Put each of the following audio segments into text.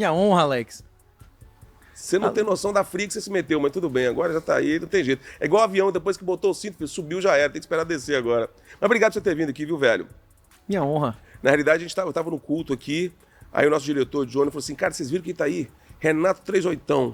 Minha honra, Alex. Você não tem noção da fria que você se meteu, mas tudo bem, agora já tá aí, não tem jeito. É igual avião, depois que botou o cinto, filho, subiu já era, tem que esperar descer agora. Mas obrigado por você ter vindo aqui, viu, velho? Minha honra. Na realidade, eu tava no culto aqui, aí o nosso diretor, Johnny, falou assim, cara, vocês viram quem tá aí? Renato 38ão.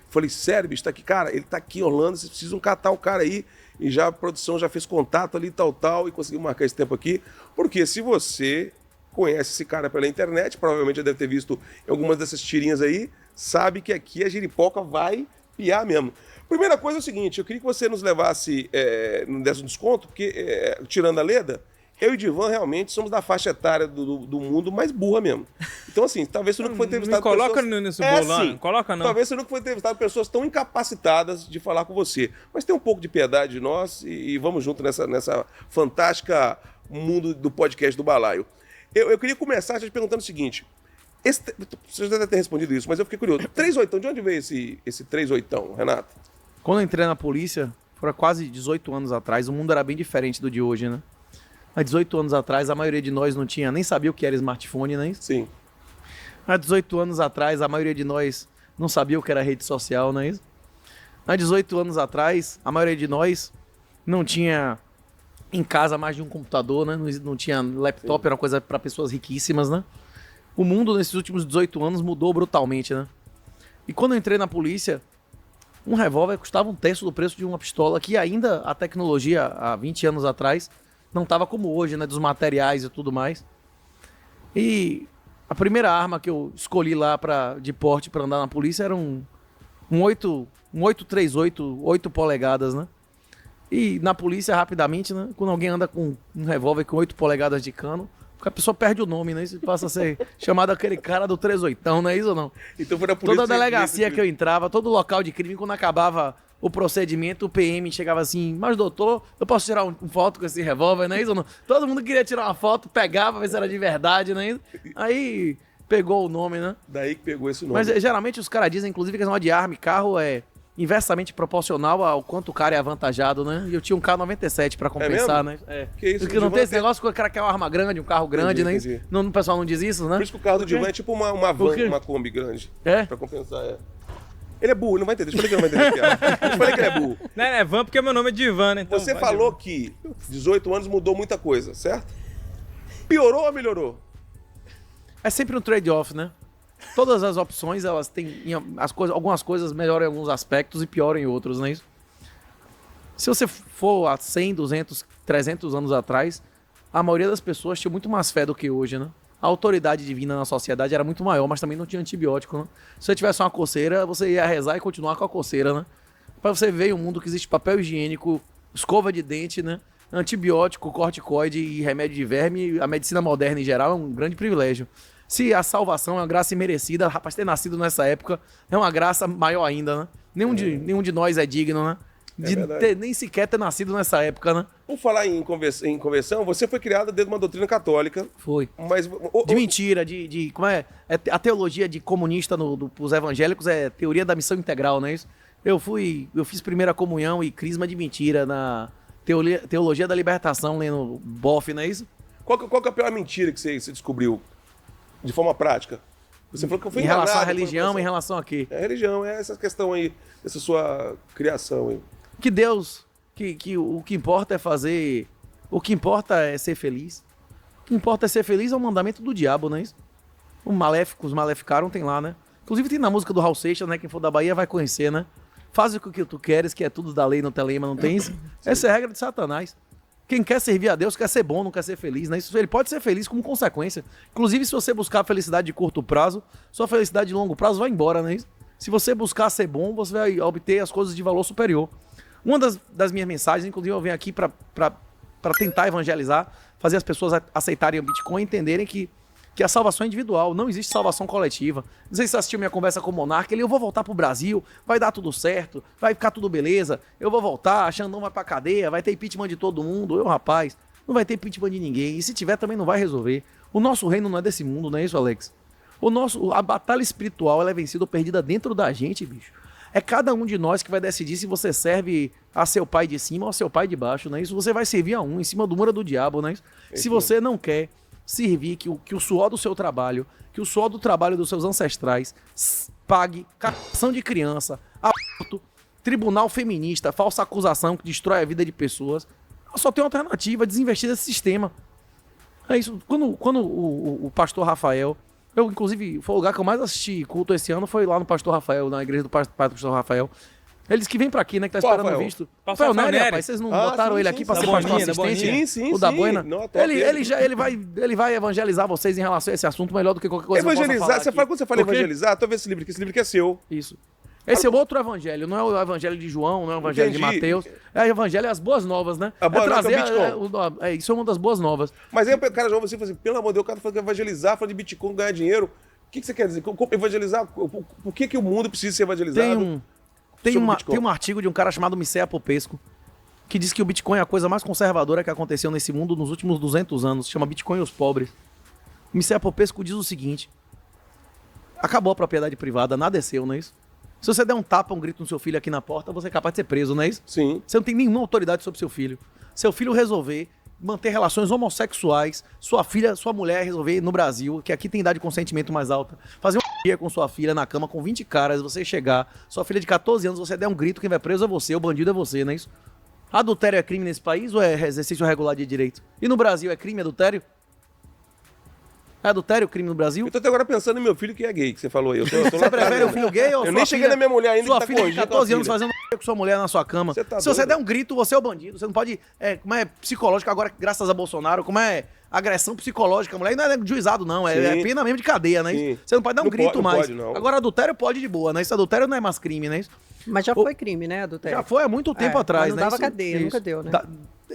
Falei, sério, bicho, tá aqui? Cara, ele tá aqui em Orlando, vocês precisam catar o cara aí. E já a produção já fez contato ali, tal, e conseguiu marcar esse tempo aqui. Porque se você conhece esse cara pela internet, provavelmente já deve ter visto algumas dessas tirinhas aí, sabe que aqui a giripoca vai piar mesmo. Primeira coisa é o seguinte, eu queria que você nos levasse, não desse um desconto, porque, tirando a Leda, eu e Divan realmente somos da faixa etária do mundo mais burra mesmo. Então, assim, talvez você nunca foi entrevistado pessoas... Não coloca pessoas... nesse bolão, sim. Coloca não. Talvez você nunca foi entrevistado pessoas tão incapacitadas de falar com você. Mas tem um pouco de piedade de nós e vamos junto nessa fantástica mundo do podcast do Balaio. Eu queria começar te perguntando o seguinte. Você já deve ter respondido isso, mas eu fiquei curioso. 38ão, de onde veio esse 38ão, Renato? Quando eu entrei na polícia, foi quase 18 anos atrás, o mundo era bem diferente do de hoje, né? Há 18 anos atrás, a maioria de nós não tinha, nem sabia o que era smartphone, né? Sim. Há 18 anos atrás, a maioria de nós não sabia o que era rede social, não é isso? Há 18 anos atrás, a maioria de nós não tinha em casa mais de um computador, né? Não tinha laptop, era uma coisa para pessoas riquíssimas, né? O mundo nesses últimos 18 anos mudou brutalmente, né? E quando eu entrei na polícia, um revólver custava 1/3 do preço de uma pistola, que ainda a tecnologia, há 20 anos atrás, não estava como hoje, né? Dos materiais e tudo mais. E a primeira arma que eu escolhi lá de porte para andar na polícia era um 838, 8 polegadas, né? E na polícia, rapidamente, né? Quando alguém anda com um revólver com 8 polegadas de cano, a pessoa perde o nome, né? Isso passa a ser chamado aquele cara do 38ão, não é isso ou não? Então foi na polícia. Toda a delegacia que eu entrava, todo local de crime, quando acabava o procedimento, o PM chegava assim, mas doutor, eu posso tirar uma foto com esse revólver, não é isso ou não? Todo mundo queria tirar uma foto, pegava, ver se era de verdade, não é isso? Aí pegou o nome, né? Daí que pegou esse nome. Mas geralmente os caras dizem, inclusive, que esse negócio de arma e carro é inversamente proporcional ao quanto o cara é avantajado, né? E eu tinha um K97 pra compensar, né? Que isso? Porque não tem esse negócio que o cara quer uma arma grande, um carro grande, né? Entendi. Não, o pessoal não diz isso, né? Por isso que o carro do Divan é tipo uma van, uma Kombi grande. É? Pra compensar, Ele é burro, ele não vai entender. Eu falei que ele não vai entender. Eu falei que ele é burro. Não é van porque meu nome é Divan, né? Então Você falou que 18 anos mudou muita coisa, certo? Piorou ou melhorou? É sempre um trade-off, né? Todas as opções, elas têm algumas coisas melhoram em alguns aspectos e pioram em outros, não é isso? Se você for há 100, 200, 300 anos atrás, a maioria das pessoas tinha muito mais fé do que hoje, né? A autoridade divina na sociedade era muito maior, mas também não tinha antibiótico, né? Se você tivesse uma coceira, você ia rezar e continuar com a coceira, né? Para você ver um mundo que existe papel higiênico, escova de dente, né? Antibiótico, corticoide e remédio de verme, a medicina moderna em geral é um grande privilégio. Se a salvação é uma graça imerecida, rapaz, ter nascido nessa época é uma graça maior ainda, né? Nenhum de nós é digno, né? Nem sequer ter nascido nessa época, né? Por falar em conversão, você foi criada dentro de uma doutrina católica. Foi. Mas, de mentira, como é? A teologia de comunista pros evangélicos é teoria da missão integral, não é isso? Eu fiz primeira comunhão e crisma de mentira na teologia da libertação, lendo Boff, não é isso? Qual que é a pior mentira que você descobriu? De forma prática. Você falou que eu fui enganado. Em relação à religião, em relação a quê? É a religião, é essa questão aí, essa sua criação aí. Que Deus, o que importa é fazer, o que importa é ser feliz. O que importa é ser feliz é o mandamento do diabo, não é isso? Os maleficaram tem lá, né? Inclusive tem na música do Raul Seixas, né? Quem for da Bahia vai conhecer, né? Faz o que tu queres, que é tudo da lei, não tem lei, mas não tem isso. Essa é a regra de Satanás. Quem quer servir a Deus quer ser bom, não quer ser feliz, né? Ele pode ser feliz como consequência. Inclusive, se você buscar a felicidade de curto prazo, sua felicidade de longo prazo vai embora, né? Se você buscar ser bom, você vai obter as coisas de valor superior. Uma das minhas mensagens, inclusive, eu venho aqui para tentar evangelizar, fazer as pessoas aceitarem o Bitcoin e entenderem que a salvação é individual, não existe salvação coletiva. Não sei se você assistiu minha conversa com o Monarca, eu vou voltar pro Brasil, vai dar tudo certo, vai ficar tudo beleza, eu vou voltar, Xandão vai pra cadeia, vai ter impeachment de todo mundo. Rapaz, não vai ter impeachment de ninguém, e se tiver também não vai resolver. O nosso reino não é desse mundo, não é isso, Alex? A batalha espiritual, ela é vencida ou perdida dentro da gente, bicho. É cada um de nós que vai decidir se você serve a seu pai de cima ou a seu pai de baixo, não é isso? Você vai servir a um, em cima do muro do diabo, não é isso? Se você não quer servir que o suor do seu trabalho, que o suor do trabalho dos seus ancestrais pague captação de criança, aborto, tribunal feminista, falsa acusação que destrói a vida de pessoas. Só tem uma alternativa, desinvestir desse sistema. É isso. Quando o pastor Rafael... Eu, inclusive, foi o lugar que eu mais assisti culto esse ano, foi lá no pastor Rafael, na igreja do pastor Rafael. Ele disse que vem pra aqui, né? Que tá Qual esperando o Rafael? visto. Pastor Rafael Nery, Nery. rapaz. Vocês não botaram sim, ele sim, aqui pra sim. ser Da pastor Boninha, da assistente? Boninha. Sim, O da sim. Boina. Não, top Ele vai evangelizar vocês em relação a esse assunto melhor do que qualquer coisa que eu possa Evangelizar, falar você aqui. fala, quando você fala Por quê? evangelizar, tô vendo esse livro aqui esse livro aqui é seu. Isso. Esse é outro evangelho, não é o evangelho de João, não é o evangelho de Entendi. Mateus. É o evangelho, as boas novas, né? A boa é nova trazer, é o Bitcoin. isso é uma das boas novas. Mas aí o cara já vai assim, pelo amor de Deus, o cara tá falando que evangelizar, falando de Bitcoin, ganhar dinheiro. O que você quer dizer? Evangelizar? Por que o mundo precisa ser evangelizado? Tem um artigo de um cara chamado Micea Popesco que diz que o Bitcoin é a coisa mais conservadora que aconteceu nesse mundo nos últimos 200 anos. Se chama Bitcoin e os pobres. O Micea Popesco diz o seguinte: acabou a propriedade privada, nada é seu, não é isso? Se você der um tapa, um grito no seu filho aqui na porta, você é capaz de ser preso, não é isso? Sim. Você não tem nenhuma autoridade sobre seu filho. Seu filho resolver manter relações homossexuais, sua mulher resolver no Brasil, que aqui tem idade de consentimento mais alta, fazer um dia com sua filha na cama com 20 caras, você chegar, sua filha de 14 anos, você der um grito, quem vai preso é você, o bandido é você, não é isso? Adultério é crime nesse país ou é exercício regular de direito? E no Brasil é crime adultério? É adultério crime no Brasil? Eu tô até agora pensando em meu filho que é gay, que você falou aí. Você prefere o filho gay ou Eu sua nem cheguei filha- na minha mulher ainda Sua que tá filha de corrigindo a 14 anos filha. fazendo com sua mulher na sua cama. Você tá Se você doido? der um grito, você é o bandido. Você não pode... como é psicológico agora, graças a Bolsonaro, como é agressão psicológica. Mulher não é juizado, não. É Sim. pena mesmo de cadeia, né? Sim. Você não pode dar um Não grito pode, não mais. pode, não. Agora, adultério pode de boa, né? Esse adultério não é mais crime, né? Mas já foi crime, né, adultério? Já foi há muito tempo É, atrás, mas não né? dava cadeia, nunca deu, né?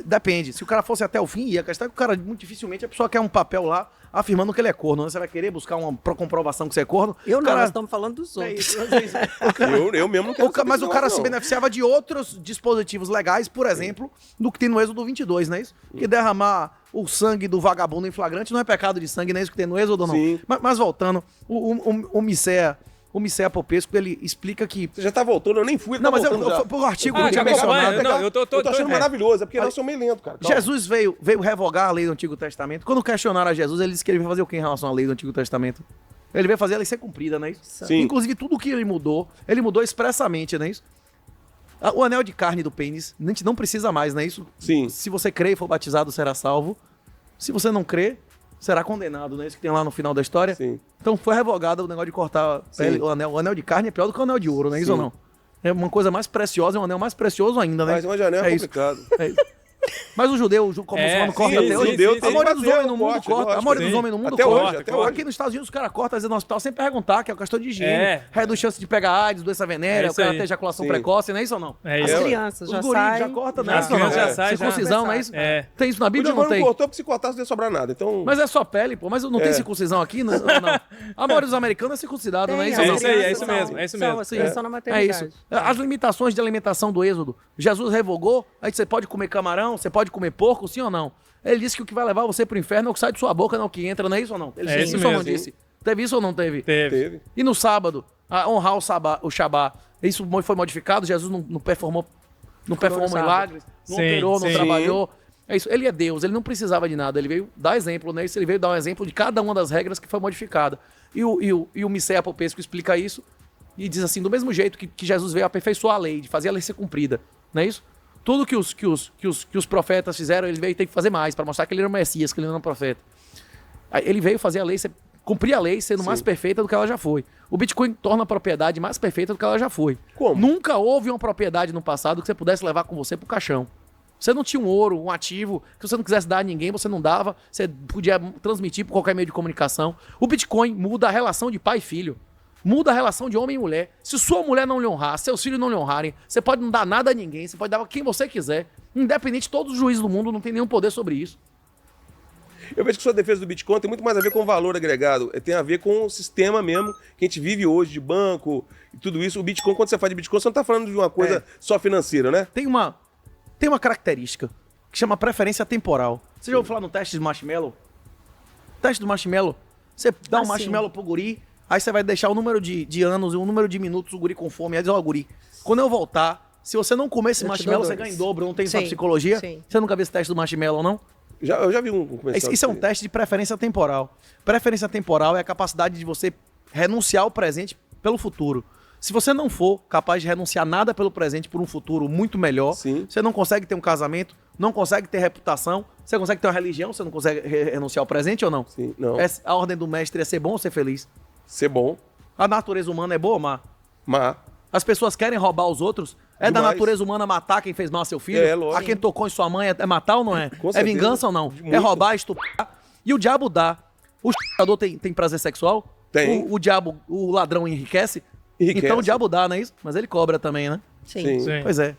Depende. Se o cara fosse até o fim, a questão é que o cara, muito dificilmente, a pessoa quer um papel lá afirmando que ele é corno. Né? Você vai querer buscar uma comprovação que você é corno. Eu O não, cara- nós estamos falando dos É outros. isso. Eu mesmo não quero saber Mas o disso, cara não. se beneficiava de outros dispositivos legais, por exemplo, do que tem no Êxodo 22, não é isso? Que derramar o sangue do vagabundo em flagrante não é pecado de sangue, não é isso que tem no Êxodo, não. Sim. Mas voltando, o Micea Popesco, ele explica que... Você já tá voltando, eu nem fui. Não, mas voltando já. o artigo Ah, que eu tinha já acabou, mencionado... não, eu tô achando é. maravilhoso, é porque nós somos meio lento, cara. Calma. Jesus veio revogar a lei do Antigo Testamento. Quando questionaram a Jesus, ele disse que ele veio fazer o que em relação à lei do Antigo Testamento? Ele veio fazer a lei ser cumprida, não é isso? Sim. Inclusive, tudo que ele mudou expressamente, não é isso? O anel de carne do pênis, a gente não precisa mais, não é isso? Sim. Se você crê e for batizado, será salvo. Se você não crê, será condenado, não é isso que tem lá no final da história? Sim. Então foi revogado o negócio de cortar a pele, Sim. o anel de carne é pior do que o anel de ouro, não é isso Sim. ou não? É uma coisa mais preciosa, é um anel mais precioso ainda, né? Mas uma janela é isso. complicado. É isso. Mas o judeu, como É, o muçulmano corta sim, até sim, hoje. sim, A maioria dos sim. homens no mundo Corte, corta. A lógico, maioria dos sim. homens no mundo Até corta. hoje, até hoje. Aqui nos Estados Unidos os caras cortam, às vezes no hospital, sem perguntar, que é uma questão de higiene. É. Reduz chance de pegar AIDS, doença venérea, É o isso cara aí. ter ejaculação Sim. precoce, não é isso ou não? É As isso. crianças Os já guris saem. já cortam, né? As Isso ou não? crianças já saem, já. Circuncisão, não é isso? É. Tem isso na O Bíblia ou não Giovanni tem? cortou, porque se cortasse não ia sobrar nada. Então, Mas é só pele, pô. Mas não tem circuncisão aqui? Não. A maioria dos americanos é circuncidado, não é isso? Tem, ou É não? isso aí, é as isso crianças mesmo, é isso são- mesmo. são- É. são na É maternidade. isso. As limitações de alimentação do Êxodo. Jesus revogou, aí você pode comer camarão, você pode comer porco, sim ou não? Ele disse que o que vai levar você pro inferno é o que sai de sua boca, não o que entra, não é isso ou não? Ele É disse isso ou não mesmo. disse? Teve isso ou não teve? Teve. E no sábado, honrar o Shabá, isso foi modificado? Jesus não performou sábado. milagres, não Sim, operou, não sim. trabalhou. É isso. Ele é Deus, ele não precisava de nada. Ele veio dar exemplo, né? Ele veio dar um exemplo de cada uma das regras que foi modificada. E o Micea Popesco explica isso e diz assim, do mesmo jeito que Jesus veio aperfeiçoar a lei, de fazer a lei ser cumprida, não é isso? Tudo que os profetas fizeram, ele veio ter que fazer mais, para mostrar que ele era o Messias, que ele não era um profeta. Aí ele veio fazer a lei, cumprir a lei sendo mais perfeita do que ela já foi. O Bitcoin torna a propriedade mais perfeita do que ela já foi. Como? Nunca houve uma propriedade no passado que você pudesse levar com você pro caixão. Você não tinha um ouro, um ativo, que você não quisesse dar a ninguém, você não dava, você podia transmitir por qualquer meio de comunicação. O Bitcoin muda a relação de pai e filho. Muda a relação de homem e mulher. Se sua mulher não lhe honrar, seus filhos não lhe honrarem, você pode não dar nada a ninguém, você pode dar a quem você quiser. Independente, todos os juízes do mundo não tem nenhum poder sobre isso. eu vejo que sua defesa do Bitcoin tem muito mais a ver com valor agregado. Tem a ver com o sistema mesmo que a gente vive hoje, de banco e tudo isso. O Bitcoin, quando você fala de Bitcoin, você não está falando de uma coisa só financeira, né? Tem uma característica que chama preferência temporal. Você já ouviu falar no teste de marshmallow? Teste do marshmallow. Você dá um sim. marshmallow pro guri, aí você vai deixar o número de anos e o número de minutos o guri com fome. Aí diz, ó, guri, quando eu voltar, se você não comer esse Eu te marshmallow, dou você dois. ganha em dobro. Não tem isso na Sim, psicologia? sim. Você nunca viu esse teste do marshmallow, não? Eu já vi um comercial. Isso é um teste de preferência temporal. Preferência temporal é a capacidade de você renunciar ao presente pelo futuro. Se você não for capaz de renunciar nada pelo presente por um futuro muito melhor, Sim. você não consegue ter um casamento, não consegue ter reputação, você consegue ter uma religião, você não consegue renunciar ao presente ou não? Sim, não. A ordem do mestre é ser bom ou ser feliz? Ser bom, A natureza humana é boa ou má? má. As pessoas querem roubar os outros? É da Demais. natureza humana matar quem fez mal a seu filho? É, lógico. A quem tocou em sua mãe é matar ou não é? Com É certeza. vingança ou não? Muito. É roubar, estuprar? E o diabo dá. O estuprador tem prazer sexual? Tem. O diabo, o ladrão enriquece? Enriquece. Então o diabo dá, não é isso? Mas ele cobra também, né? Sim. Sim. Pois é.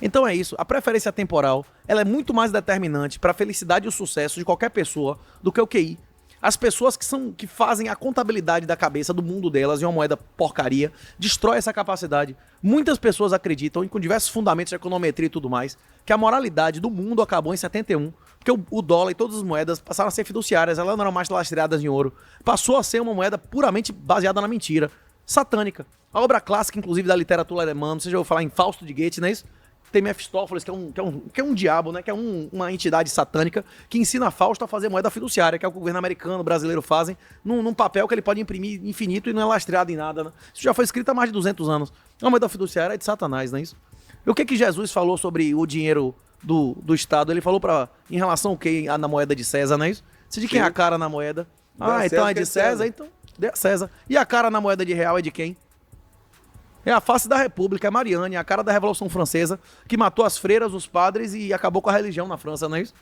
Então é isso. A preferência temporal, ela é muito mais determinante para a felicidade e o sucesso de qualquer pessoa do que o QI. As pessoas que fazem a contabilidade da cabeça do mundo delas em uma moeda porcaria, destrói essa capacidade. Muitas pessoas acreditam, e com diversos fundamentos de econometria e tudo mais, que a moralidade do mundo acabou em 71, porque o dólar e todas as moedas passaram a ser fiduciárias, elas não eram mais lastreadas em ouro. Passou a ser uma moeda puramente baseada na mentira, satânica. A obra clássica, inclusive, da literatura alemã, você já ouviu falar em Fausto de Goethe, não é isso? Tem Mefistófeles, que é um diabo, né? Que é uma entidade satânica que ensina Fausto a fazer moeda fiduciária, que é o que o governo americano, o brasileiro fazem, num papel que ele pode imprimir infinito e não é lastreado em nada, né? Isso já foi escrito há mais de 200 anos. A moeda fiduciária é de Satanás, não é isso? E o que Jesus falou sobre o dinheiro do Estado? Ele falou em relação ao que na moeda de César, não é isso? Se de quem é a cara na moeda? Dá Então César é que de é César. César, então dê a César. E a cara na moeda de real é de quem? É a face da República, é Mariane, a cara da Revolução Francesa, que matou as freiras, os padres e acabou com a religião na França, não é isso?